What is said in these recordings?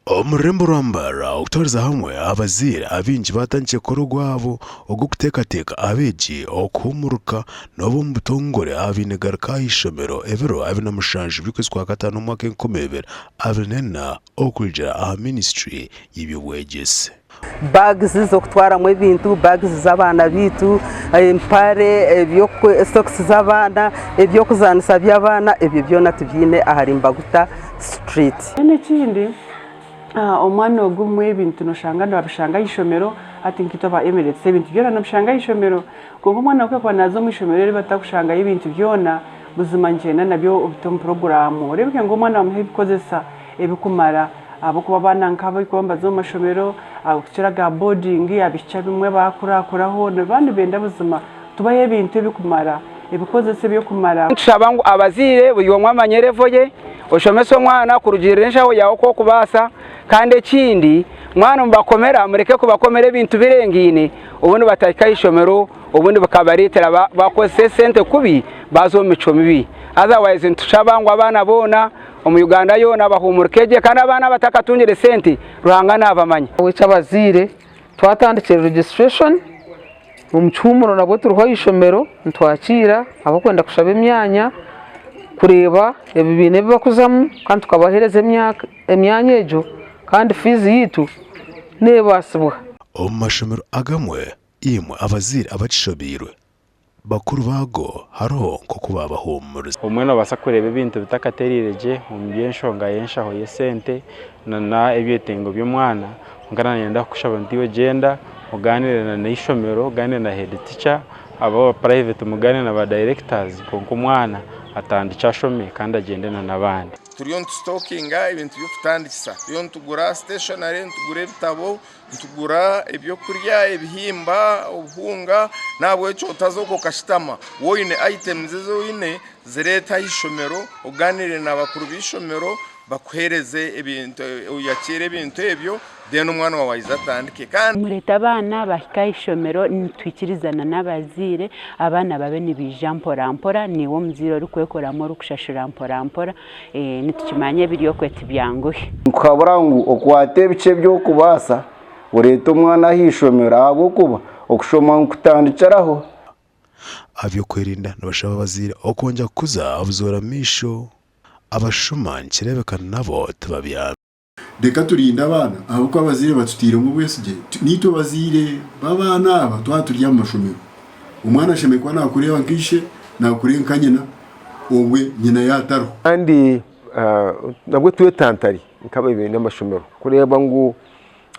Omurembo rwambara okutwariza hamwe abazaire abingi batangiye kora ogwabo ogw'okuteekateeka abeegi okuhumuruka n'ob'omu butongore abaine garuka ah'ishomero ebiro 27 by'okwezi kwa Gatano omwaka 2024 okurugira aha ministry y'ebyobwegyese. Bags z'okutwaramu ebintu, bags z'abaana bitu, empare, socks z'abaana, ebyokuzanisa by'abaana, ebyo byona tubyine aha Rimbaguta street. N'ekindi omwana ogumwe ebintu noshanga nabishanga ishomero ati nkitaba Emirates ebintu byona nabishanga ishomero kuko omwana okwe nazo mu ishomero eri batakushanga ebintu byona buzima njena nabyo obutom program orebye ngo omwana amuhe bikozesa ebikumara abo kuba bana nkabo ikomba zo mashomero akiraga boarding abicha bimwe bakurakuraho n'abandi benda buzima tubaye ebintu ebikumara ebikozese byo kumara nshabangu abazire buri omwe amanyerevoye oshomese omwana kurugirishaho yawo ko kubasa kandi ekindi mwana mubakomera mureke kubakomera ebintu birengine ubundi bataka ishomero ubundi bakabaritera bakoze sente kubi bazo mico mibi otherwise ntushabangwa abana bona mu Uganda yona bahumurukeje kandi abana batakatungire sente ruhangana abamanya wica abazire twatandikira registration mu mchumuro nabwo turuho ishomero ntwakira abakwenda kushaba imyanya kureba ebibine bibakuzamu kandi tukabahereza emyanya ejo kandi fees yitu nebasibwa omu mashomero agamwe imwe abazire abakishobirwe bakuru bago hariho nko kuba bahumuriza omwana basa kureba ebintu bitakaterireje mu by'enshonga yenshaho yesente na ebyetengo by'omwana ngana nenda kushaba ndiwe genda muganire na ishomero ganire na head teacher abo private muganire na ba directors konko mwana atandika shome kandi agendana nabandi turiyo stockinga ibintu byo kutandikisa turiyo tugura stationery tugura ibitabo tugura ibyo kurya ibihimba ubuhunga nabwo cyo utazoko kashitama woine items zo wine zireta ishomero uganire n'abakuru b'ishomero bakuhereze ibintu uyakire ibintu ebyo den umwana wawe izatandike kandi mureta abana bahika ishomero nitwikirizana n'abazire abana babe nibijamporampora niwo muziro rukwekoramo rukushashura mpora nitukimanye biriyo kweti byanguhe ukaburangu okwate bice byo kubasa ureta umwana ahishomera abo kuba okushoma kutandikiraho abyo kwerinda nabashaba abazire okongera kuza abuzora misho abashuma nkirebekana nabo tubabyara deka turinda abana aho ko abazire batutira mu bwesige nito bazire babana aba twaturya amashomero umwana shemekwa nakureba nkishe nakurenka nyina obwe nyina yataro kandi nabwo tuwe tantari nkaba ibintu amashomero kureba ngo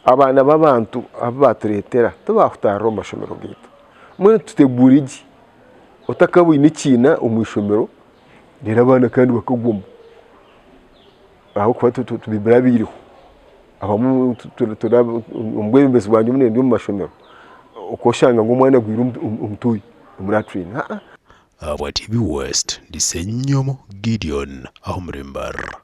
abana b'abantu abaturetera tubahutara amashomero gitu mwe tutegura iki utakabuye n'ikina umwishomero rero abana kandi bakaguma aho kuba tubibira biriho abamu umubwembezi bwanjye umunende mu mashomero ukoshanga ngo umwana gwira umtuyi umuratrine abwa TV West Disenyomo Gideon aho murembara.